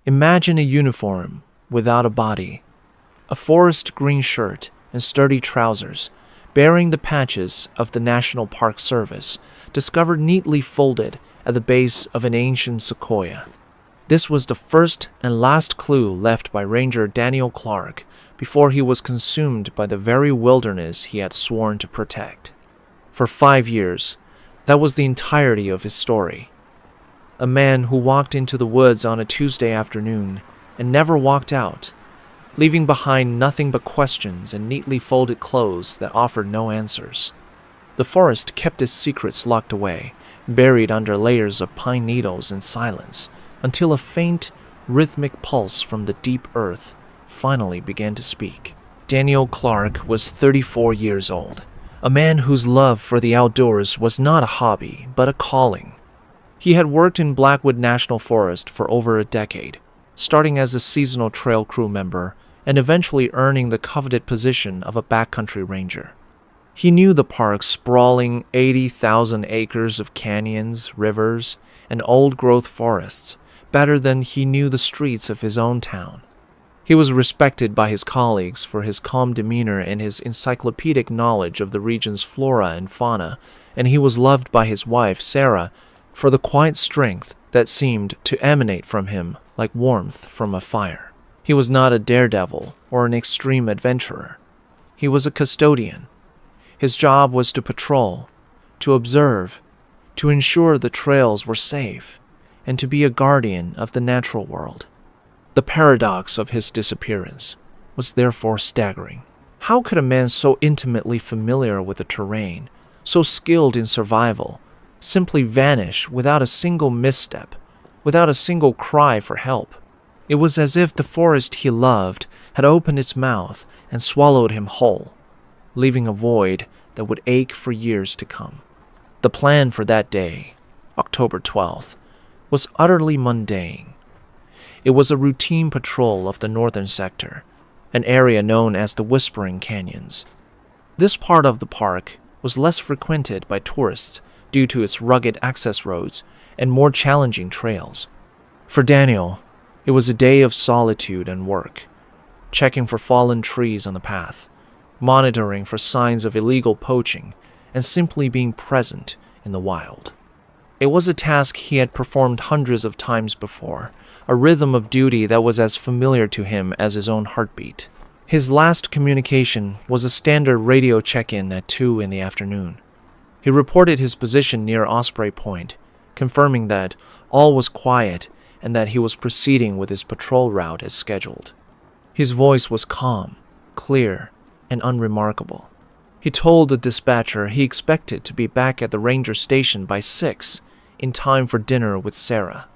Imagine a uniform without a body, a forest green shirt and sturdy trousers, bearing the patches of the National Park Service, discovered neatly folded at the base of an ancient sequoia. This was the first and last clue left by Ranger Daniel Clark before he was consumed by the very wilderness he had sworn to protect. For 5 years, that was the entirety of his story. A man who walked into the woods on a Tuesday afternoon and never walked out, leaving behind nothing but questions and neatly folded clothes that offered no answers. The forest kept its secrets locked away, buried under layers of pine needles in silence, until a faint, rhythmic pulse from the deep earth finally began to speak. Daniel Clark was 34 years old, a man whose love for the outdoors was not a hobby, but a calling. He had worked in Blackwood National Forest for over a decade, starting as a seasonal trail crew member and eventually earning the coveted position of a backcountry ranger. He knew the park's sprawling 80,000 acres of canyons, rivers, and old-growth forests better than he knew the streets of his own town. He was respected by his colleagues for his calm demeanor and his encyclopedic knowledge of the region's flora and fauna, and he was loved by his wife, Sarah, for the quiet strength that seemed to emanate from him like warmth from a fire. He was not a daredevil or an extreme adventurer. He was a custodian. His job was to patrol, to observe, to ensure the trails were safe, and to be a guardian of the natural world. The paradox of his disappearance was therefore staggering. How could a man so intimately familiar with the terrain, so skilled in survival, simply vanish without a single misstep, without a single cry for help? It was as if the forest he loved had opened its mouth and swallowed him whole, leaving a void that would ache for years to come. The plan for that day, October 12th, was utterly mundane. It was a routine patrol of the northern sector, an area known as the Whispering Canyons. This part of the park was less frequented by tourists due to its rugged access roads and more challenging trails. For Daniel, it was a day of solitude and work, checking for fallen trees on the path, monitoring for signs of illegal poaching, and simply being present in the wild. It was a task he had performed hundreds of times before, a rhythm of duty that was as familiar to him as his own heartbeat. His last communication was a standard radio check-in at 2 in the afternoon. He reported his position near Osprey Point, confirming that all was quiet and that he was proceeding with his patrol route as scheduled. His voice was calm, clear, and unremarkable. He told the dispatcher he expected to be back at the ranger station by 6, in time for dinner with Sarah.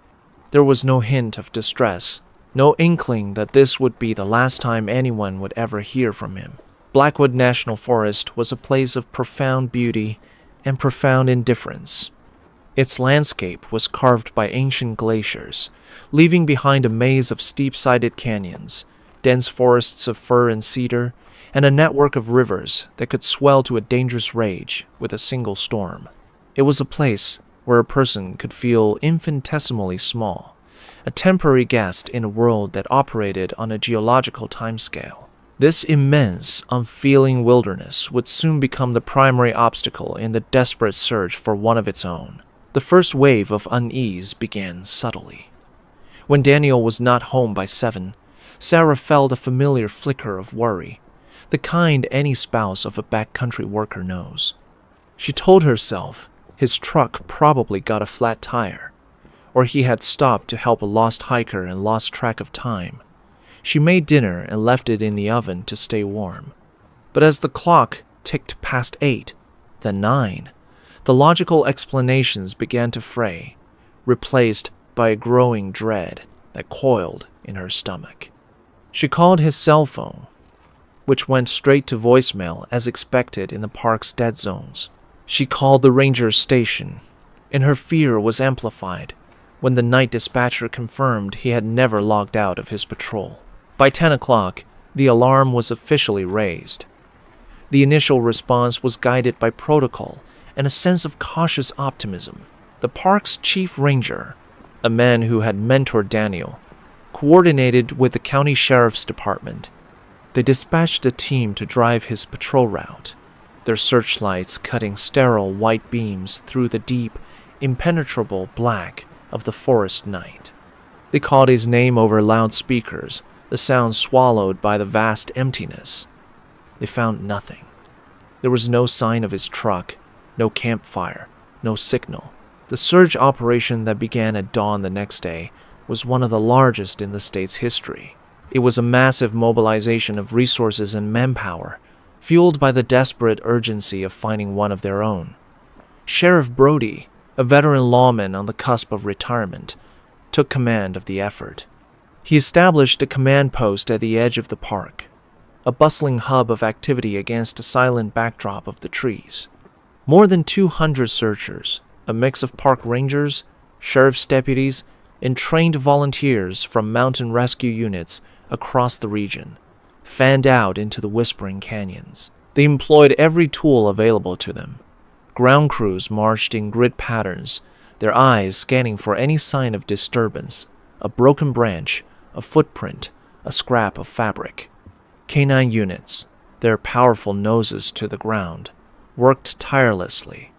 There was no hint of distress, no inkling that this would be the last time anyone would ever hear from him. Blackwood National Forest was a place of profound beauty and profound indifference. Its landscape was carved by ancient glaciers, leaving behind a maze of steep-sided canyons, dense forests of fir and cedar, and a network of rivers that could swell to a dangerous rage with a single storm. It was a place where a person could feel infinitesimally small, a temporary guest in a world that operated on a geological timescale. This immense, unfeeling wilderness would soon become the primary obstacle in the desperate search for one of its own. The first wave of unease began subtly. When Daniel was not home by 7, Sarah felt a familiar flicker of worry, the kind any spouse of a backcountry worker knows. She told herself his truck probably got a flat tire, or he had stopped to help a lost hiker and lost track of time. She made dinner and left it in the oven to stay warm. But as the clock ticked past 8, then 9, the logical explanations began to fray, replaced by a growing dread that coiled in her stomach. She called his cell phone, which went straight to voicemail as expected in the park's dead zones. She called the ranger station, and her fear was amplified when the night dispatcher confirmed he had never logged out of his patrol. By 10 o'clock, the alarm was officially raised. The initial response was guided by protocol and a sense of cautious optimism. The park's chief ranger, a man who had mentored Daniel, coordinated with the county sheriff's department. They dispatched a team to drive his patrol route, their searchlights cutting sterile white beams through the deep, impenetrable black of the forest night. They called his name over loudspeakers, the sound swallowed by the vast emptiness. They found nothing. There was no sign of his truck, no campfire, no signal. The search operation that began at dawn the next day was one of the largest in the state's history. It was a massive mobilization of resources and manpower, fueled by the desperate urgency of finding one of their own. Sheriff Brody, a veteran lawman on the cusp of retirement, took command of the effort. He established a command post at the edge of the park, a bustling hub of activity against a silent backdrop of the trees. More than 200 searchers, a mix of park rangers, sheriff's deputies, and trained volunteers from mountain rescue units across the region, fanned out into the whispering canyons. They employed every tool available to them. Ground crews marched in grid patterns, their eyes scanning for any sign of disturbance, a broken branch, a footprint, a scrap of fabric. Canine units, their powerful noses to the ground, worked tirelessly,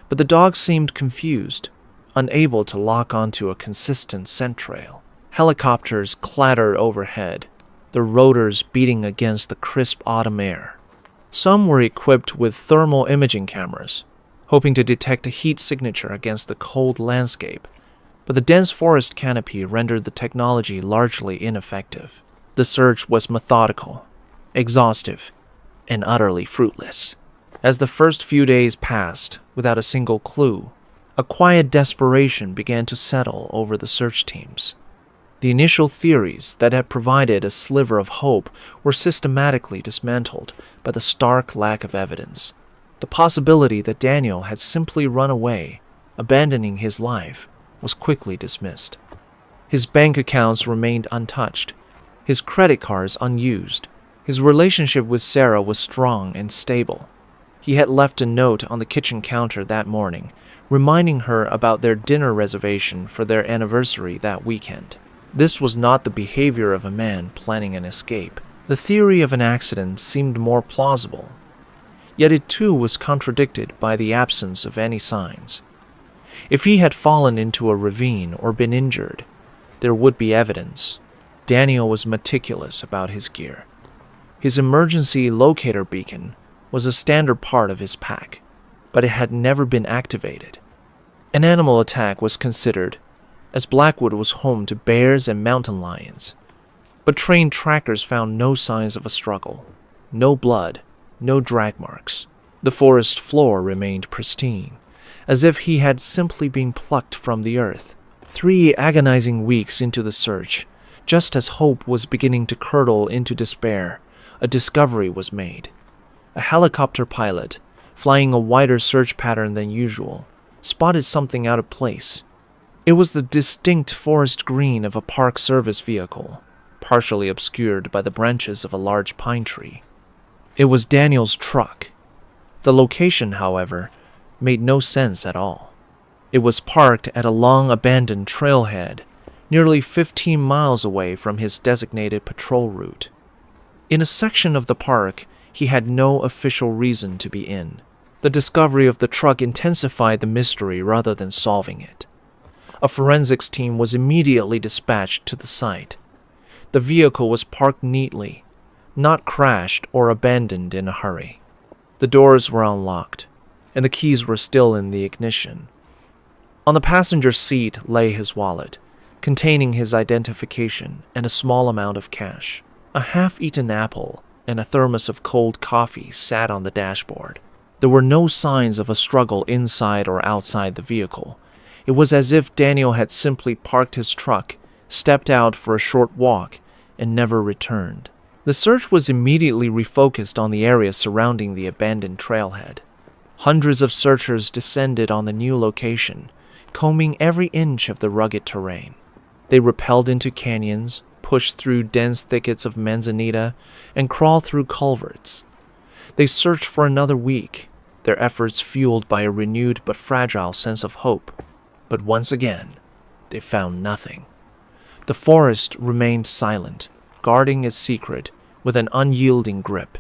but the dogs seemed confused, unable to lock onto a consistent scent trail. Helicopters clattered overhead, their rotors beating against the crisp autumn air. Some were equipped with thermal imaging cameras, hoping to detect a heat signature against the cold landscape, but the dense forest canopy rendered the technology largely ineffective. The search was methodical, exhaustive, and utterly fruitless. As the first few days passed without a single clue, a quiet desperation began to settle over the search teams. The initial theories that had provided a sliver of hope were systematically dismantled by the stark lack of evidence. The possibility that Daniel had simply run away, abandoning his life, was quickly dismissed. His bank accounts remained untouched, his credit cards unused. His relationship with Sarah was strong and stable. He had left a note on the kitchen counter that morning, reminding her about their dinner reservation for their anniversary that weekend. This was not the behavior of a man planning an escape. The theory of an accident seemed more plausible, yet it too was contradicted by the absence of any signs. If he had fallen into a ravine or been injured, there would be evidence. Daniel was meticulous about his gear. His emergency locator beacon was a standard part of his pack, but it had never been activated. An animal attack was considered, as Blackwood was home to bears and mountain lions, but trained trackers found no signs of a struggle, no blood, no drag marks. The forest floor remained pristine, as if he had simply been plucked from the earth. 3 agonizing weeks into the search, just as hope was beginning to curdle into despair, a discovery was made. A helicopter pilot, flying a wider search pattern than usual, spotted something out of place. It was the distinct forest green of a Park Service vehicle, partially obscured by the branches of a large pine tree. It was Daniel's truck. The location, however, made no sense at all. It was parked at a long-abandoned trailhead, nearly 15 miles away from his designated patrol route. In a section of the park he had no official reason to be in. The discovery of the truck intensified the mystery rather than solving it. A forensics team was immediately dispatched to the site. The vehicle was parked neatly, not crashed or abandoned in a hurry. The doors were unlocked, and the keys were still in the ignition. On the passenger seat lay his wallet, containing his identification and a small amount of cash. A half-eaten apple and a thermos of cold coffee sat on the dashboard. There were no signs of a struggle inside or outside the vehicle. It was as if Daniel had simply parked his truck, stepped out for a short walk, and never returned. The search was immediately refocused on the area surrounding the abandoned trailhead. Hundreds of searchers descended on the new location, combing every inch of the rugged terrain. They rappelled into canyons, pushed through dense thickets of manzanita, and crawled through culverts. They searched for another week, their efforts fueled by a renewed but fragile sense of hope. But once again, they found nothing. The forest remained silent, guarding its secret with an unyielding grip.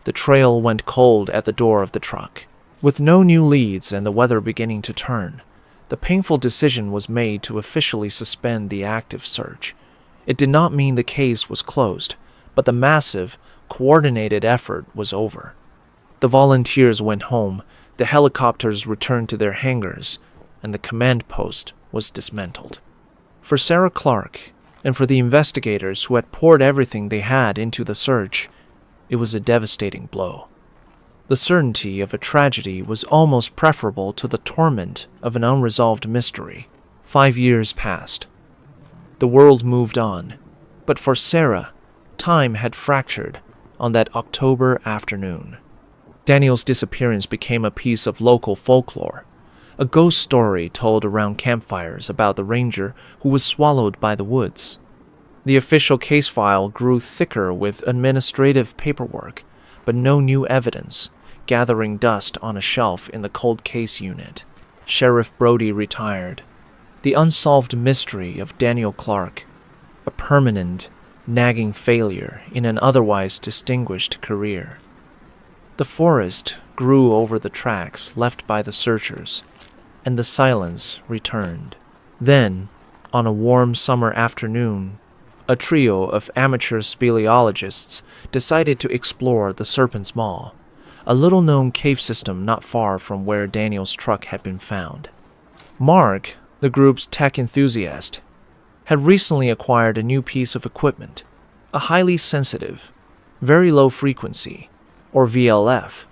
The trail went cold at the door of the truck. With no new leads and the weather beginning to turn, the painful decision was made to officially suspend the active search. It did not mean the case was closed, but the massive, coordinated effort was over. The volunteers went home, the helicopters returned to their hangars, and the command post was dismantled. For Sarah Clark, and for the investigators who had poured everything they had into the search, it was a devastating blow. The certainty of a tragedy was almost preferable to the torment of an unresolved mystery. 5 years passed. The world moved on, but for Sarah, time had fractured on that October afternoon. Daniel's disappearance became a piece of local folklore, a ghost story told around campfires about the ranger who was swallowed by the woods. The official case file grew thicker with administrative paperwork, but no new evidence, gathering dust on a shelf in the cold case unit. Sheriff Brody retired. The unsolved mystery of Daniel Clark, a permanent, nagging failure in an otherwise distinguished career. The forest grew over the tracks left by the searchers, and the silence returned. Then, on a warm summer afternoon, a trio of amateur speleologists decided to explore the Serpent's Maw, a little-known cave system not far from where Daniel's truck had been found. Mark, the group's tech enthusiast, had recently acquired a new piece of equipment, a highly sensitive, very low frequency, or VLF,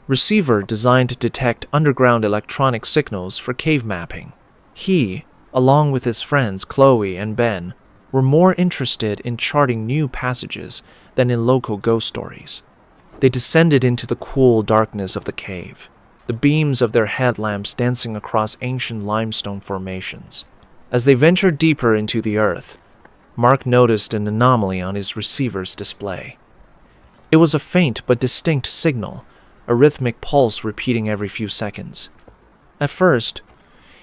receiver designed to detect underground electronic signals for cave mapping. He, along with his friends Chloe and Ben, were more interested in charting new passages than in local ghost stories. They descended into the cool darkness of the cave, the beams of their headlamps dancing across ancient limestone formations. As they ventured deeper into the earth, Mark noticed an anomaly on his receiver's display. It was a faint but distinct signal, a rhythmic pulse repeating every few seconds. At first,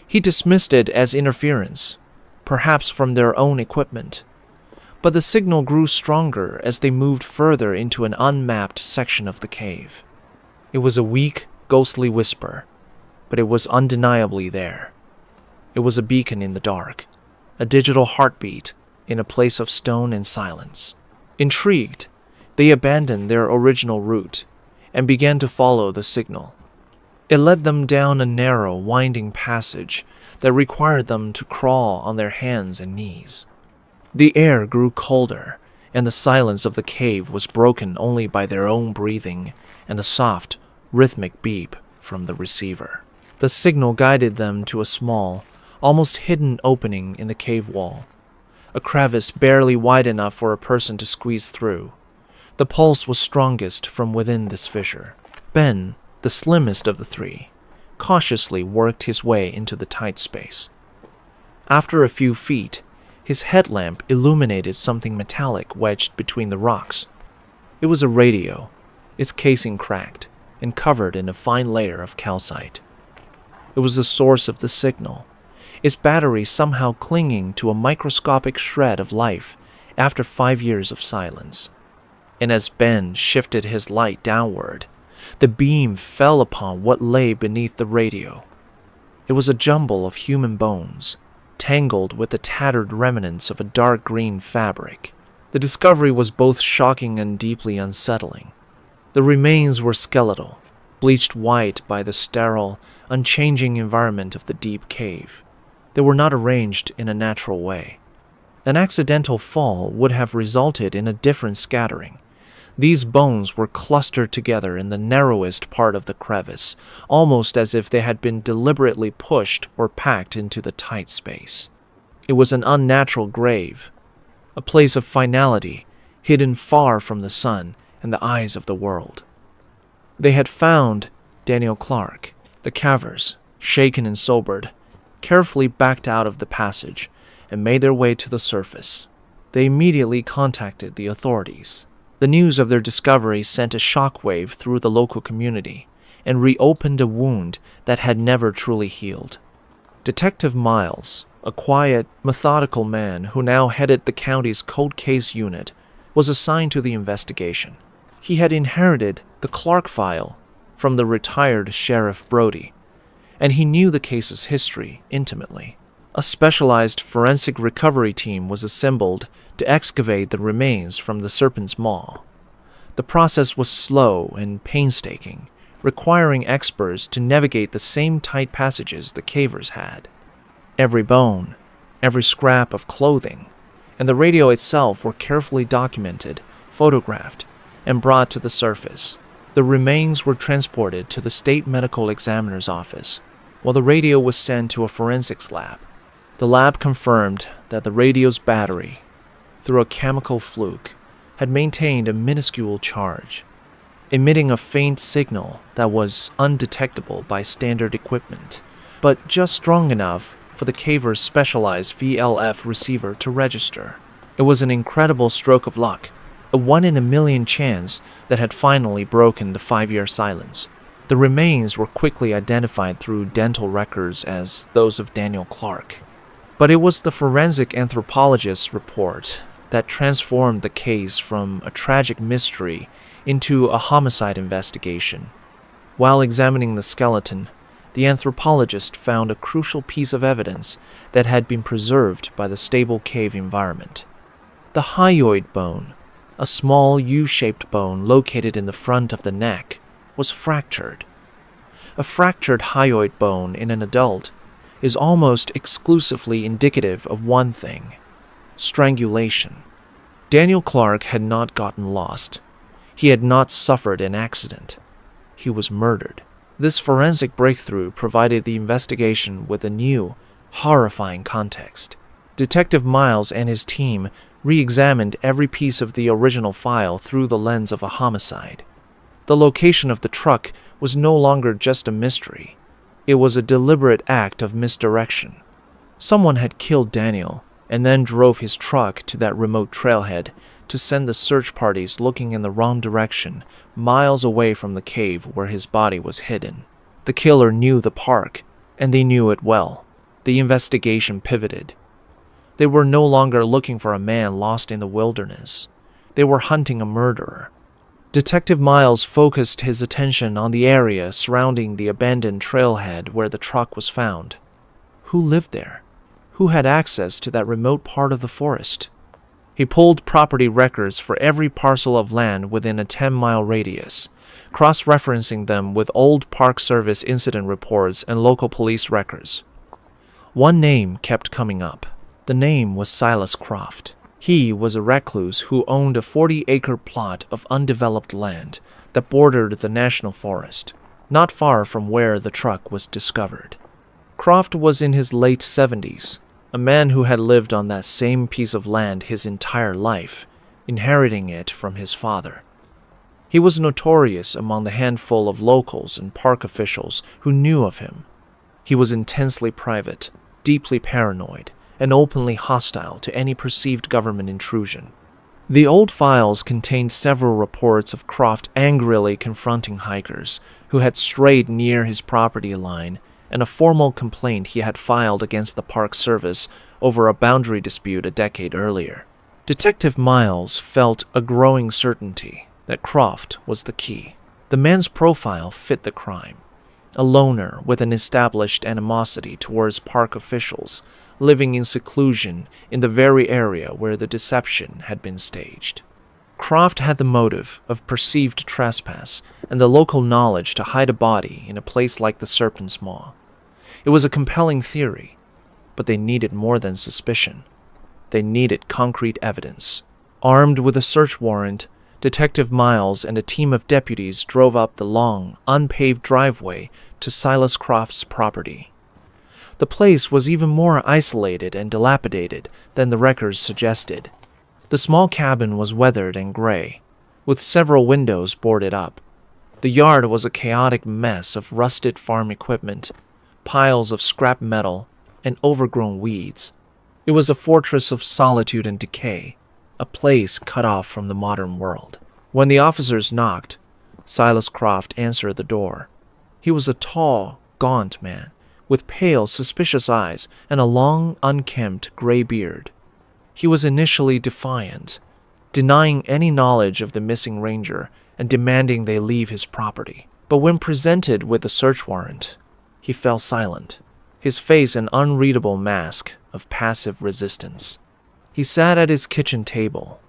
he dismissed it as interference, perhaps from their own equipment. But the signal grew stronger as they moved further into an unmapped section of the cave. It was a weak, ghostly whisper, but it was undeniably there. It was a beacon in the dark, a digital heartbeat in a place of stone and silence. Intrigued, they abandoned their original route and began to follow the signal. It led them down a narrow, winding passage that required them to crawl on their hands and knees. The air grew colder, and the silence of the cave was broken only by their own breathing and the soft, rhythmic beep from the receiver. The signal guided them to a small, almost hidden opening in the cave wall, a crevice barely wide enough for a person to squeeze through. The pulse was strongest from within this fissure. Ben, the slimmest of the three, cautiously worked his way into the tight space. After a few feet, his headlamp illuminated something metallic wedged between the rocks. It was a radio, its casing cracked and covered in a fine layer of calcite. It was the source of the signal, its battery somehow clinging to a microscopic shred of life after 5 years of silence. And as Ben shifted his light downward, the beam fell upon what lay beneath the radio. It was a jumble of human bones, tangled with the tattered remnants of a dark green fabric. The discovery was both shocking and deeply unsettling. The remains were skeletal, bleached white by the sterile, unchanging environment of the deep cave. They were not arranged in a natural way. An accidental fall would have resulted in a different scattering. These bones were clustered together in the narrowest part of the crevice, almost as if they had been deliberately pushed or packed into the tight space. It was an unnatural grave, a place of finality, hidden far from the sun and the eyes of the world. They had found Daniel Clark. The Cavers, shaken and sobered, carefully backed out of the passage and made their way to the surface. They immediately contacted the authorities. The news of their discovery sent a shockwave through the local community and reopened a wound that had never truly healed. Detective Miles, a quiet, methodical man who now headed the county's cold case unit, was assigned to the investigation. He had inherited the Clark file from the retired Sheriff Brody, and he knew the case's history intimately. A specialized forensic recovery team was assembled to excavate the remains from the Serpent's Maw. The process was slow and painstaking, requiring experts to navigate the same tight passages the cavers had. Every bone, every scrap of clothing, and the radio itself were carefully documented, photographed, and brought to the surface. The remains were transported to the state medical examiner's office, while the radio was sent to a forensics lab. The lab confirmed that the radio's battery, through a chemical fluke, had maintained a minuscule charge, emitting a faint signal that was undetectable by standard equipment, but just strong enough for the caver's specialized VLF receiver to register. It was an incredible stroke of luck, a 1 in a million chance that had finally broken the 5-year silence. The remains were quickly identified through dental records as those of Daniel Clark. But it was the forensic anthropologist's report that transformed the case from a tragic mystery into a homicide investigation. While examining the skeleton, the anthropologist found a crucial piece of evidence that had been preserved by the stable cave environment. The hyoid bone, a small U-shaped bone located in the front of the neck, was fractured. A fractured hyoid bone in an adult is almost exclusively indicative of one thing: strangulation. Daniel Clark had not gotten lost. He had not suffered an accident. He was murdered. This forensic breakthrough provided the investigation with a new, horrifying context. Detective Miles and his team re-examined every piece of the original file through the lens of a homicide. The location of the truck was no longer just a mystery. It was a deliberate act of misdirection. Someone had killed Daniel and then drove his truck to that remote trailhead to send the search parties looking in the wrong direction, miles away from the cave where his body was hidden. The killer knew the park, and they knew it well. The investigation pivoted. They were no longer looking for a man lost in the wilderness. They were hunting a murderer. Detective Miles focused his attention on the area surrounding the abandoned trailhead where the truck was found. Who lived there? Who had access to that remote part of the forest? He pulled property records for every parcel of land within a 10-mile radius, cross-referencing them with old Park Service incident reports and local police records. One name kept coming up. The name was Silas Croft. He was a recluse who owned a 40-acre plot of undeveloped land that bordered the national forest, not far from where the truck was discovered. Croft was in his late 70s, a man who had lived on that same piece of land his entire life, inheriting it from his father. He was notorious among the handful of locals and park officials who knew of him. He was intensely private, deeply paranoid, and openly hostile to any perceived government intrusion. The old files contained several reports of Croft angrily confronting hikers who had strayed near his property line, and a formal complaint he had filed against the Park Service over a boundary dispute a decade earlier. Detective Miles felt a growing certainty that Croft was the key. The man's profile fit the crime. A loner with an established animosity towards park officials, living in seclusion in the very area where the deception had been staged. Croft had the motive of perceived trespass and the local knowledge to hide a body in a place like the Serpent's Maw. It was a compelling theory, but they needed more than suspicion. They needed concrete evidence. Armed with a search warrant, Detective Miles and a team of deputies drove up the long, unpaved driveway to Silas Croft's property. The place was even more isolated and dilapidated than the records suggested. The small cabin was weathered and gray, with several windows boarded up. The yard was a chaotic mess of rusted farm equipment, piles of scrap metal, and overgrown weeds. It was a fortress of solitude and decay, a place cut off from the modern world. When the officers knocked, Silas Croft answered the door. He was a tall, gaunt man, with pale, suspicious eyes and a long, unkempt gray beard. He was initially defiant, denying any knowledge of the missing ranger and demanding they leave his property. But when presented with a search warrant, he fell silent, his face an unreadable mask of passive resistance. He sat at his kitchen table,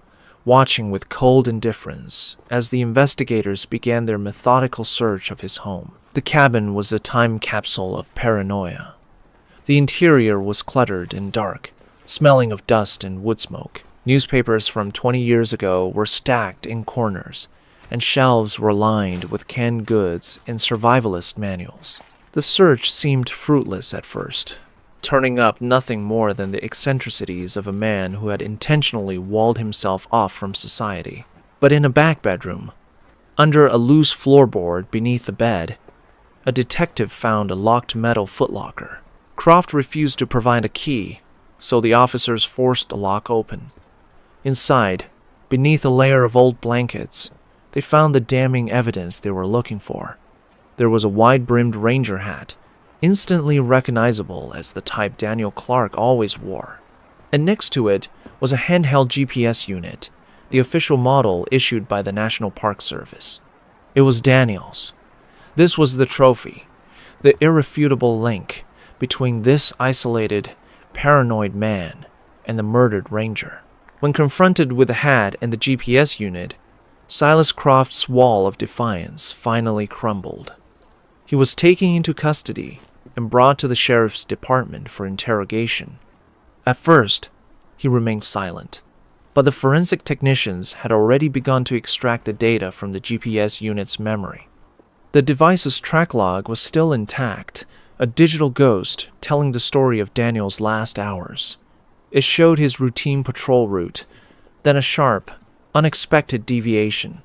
watching with cold indifference as the investigators began their methodical search of his home. The cabin was a time capsule of paranoia. The interior was cluttered and dark, smelling of dust and wood smoke. Newspapers from 20 years ago were stacked in corners, and shelves were lined with canned goods and survivalist manuals. The search seemed fruitless at first, turning up nothing more than the eccentricities of a man who had intentionally walled himself off from society. But in a back bedroom, under a loose floorboard beneath the bed, a detective found a locked metal footlocker. Croft refused to provide a key, so the officers forced the lock open. Inside, beneath a layer of old blankets, they found the damning evidence they were looking for. There was a wide-brimmed ranger hat, instantly recognizable as the type Daniel Clark always wore. And next to it was a handheld GPS unit, the official model issued by the National Park Service. It was Daniel's. This was the trophy, the irrefutable link between this isolated, paranoid man and the murdered ranger. When confronted with the hat and the GPS unit, Silas Croft's wall of defiance finally crumbled. He was taken into custody and brought to the sheriff's department for interrogation. At first, he remained silent, but the forensic technicians had already begun to extract the data from the GPS unit's memory. The device's track log was still intact, a digital ghost telling the story of Daniel's last hours. It showed his routine patrol route, then a sharp, unexpected deviation.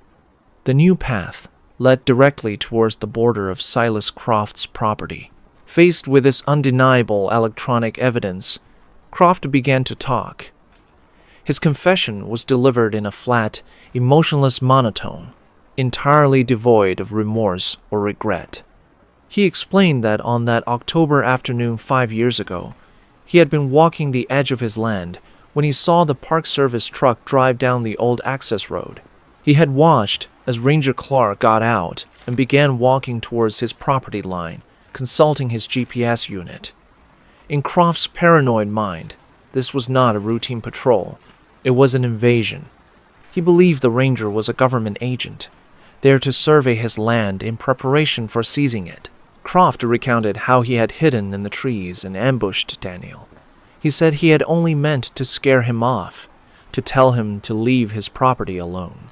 The new path led directly towards the border of Silas Croft's property. Faced with this undeniable electronic evidence, Croft began to talk. His confession was delivered in a flat, emotionless monotone, entirely devoid of remorse or regret. He explained that on that October afternoon 5 years ago, he had been walking the edge of his land when he saw the Park Service truck drive down the old access road. He had watched as Ranger Clark got out and began walking towards his property line, consulting his GPS unit. In Croft's paranoid mind, this was not a routine patrol. It was an invasion. He believed the ranger was a government agent, there to survey his land in preparation for seizing it. Croft recounted how he had hidden in the trees and ambushed Daniel. He said he had only meant to scare him off, to tell him to leave his property alone.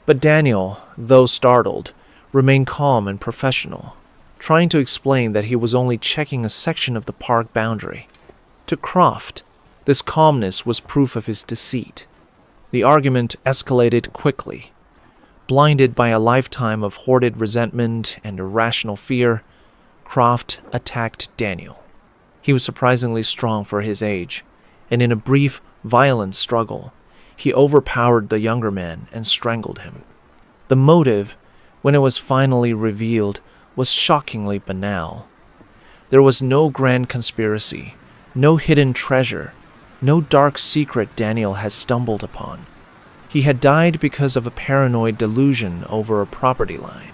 But Daniel, though startled, remained calm and professional, trying to explain that he was only checking a section of the park boundary. To Croft, this calmness was proof of his deceit. The argument escalated quickly. Blinded by a lifetime of hoarded resentment and irrational fear, Croft attacked Daniel. He was surprisingly strong for his age, and in a brief, violent struggle, he overpowered the younger man and strangled him. The motive, when it was finally revealed, was shockingly banal. There was no grand conspiracy, no hidden treasure, no dark secret Daniel had stumbled upon. He had died because of a paranoid delusion over a property line.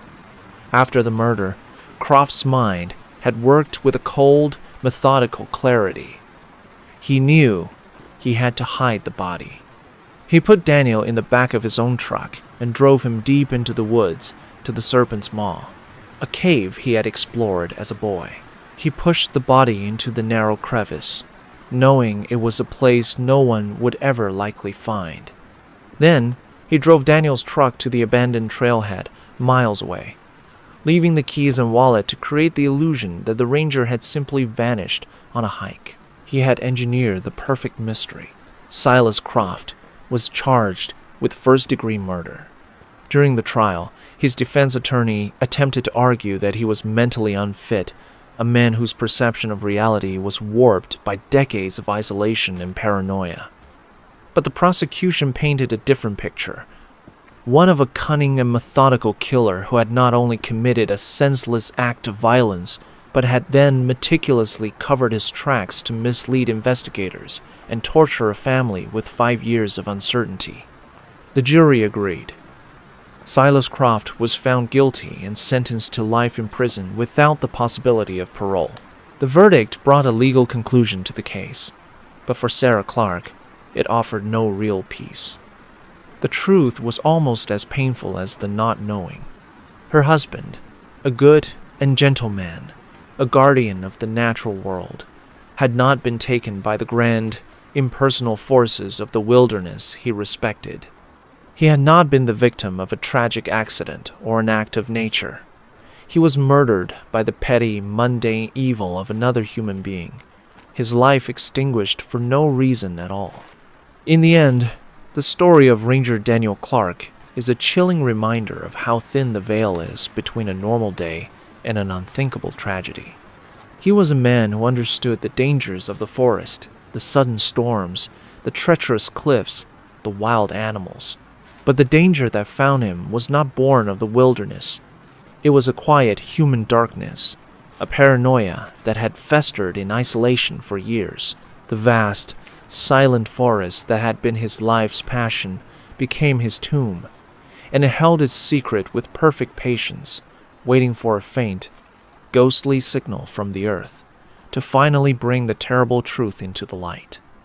After the murder, Croft's mind had worked with a cold, methodical clarity. He knew he had to hide the body. He put Daniel in the back of his own truck and drove him deep into the woods to the Serpent's Maw, a cave he had explored as a boy. He pushed the body into the narrow crevice, knowing it was a place no one would ever likely find. Then, he drove Daniel's truck to the abandoned trailhead, miles away, leaving the keys and wallet to create the illusion that the ranger had simply vanished on a hike. He had engineered the perfect mystery. Silas Croft was charged with first-degree murder. During the trial, his defense attorney attempted to argue that he was mentally unfit, a man whose perception of reality was warped by decades of isolation and paranoia. But the prosecution painted a different picture, one of a cunning and methodical killer who had not only committed a senseless act of violence, but had then meticulously covered his tracks to mislead investigators and torture a family with 5 years of uncertainty. The jury agreed. Silas Croft was found guilty and sentenced to life in prison without the possibility of parole. The verdict brought a legal conclusion to the case, but for Sarah Clark, it offered no real peace. The truth was almost as painful as the not knowing. Her husband, a good and gentle man, a guardian of the natural world, had not been taken by the grand, impersonal forces of the wilderness he respected. He had not been the victim of a tragic accident or an act of nature. He was murdered by the petty, mundane evil of another human being, his life extinguished for no reason at all. In the end, the story of Ranger Daniel Clark is a chilling reminder of how thin the veil is between a normal day and an unthinkable tragedy. He was a man who understood the dangers of the forest, the sudden storms, the treacherous cliffs, the wild animals. But the danger that found him was not born of the wilderness. It was a quiet human darkness, a paranoia that had festered in isolation for years. The vast, silent forest that had been his life's passion became his tomb, and it held its secret with perfect patience, waiting for a faint, ghostly signal from the earth to finally bring the terrible truth into the light.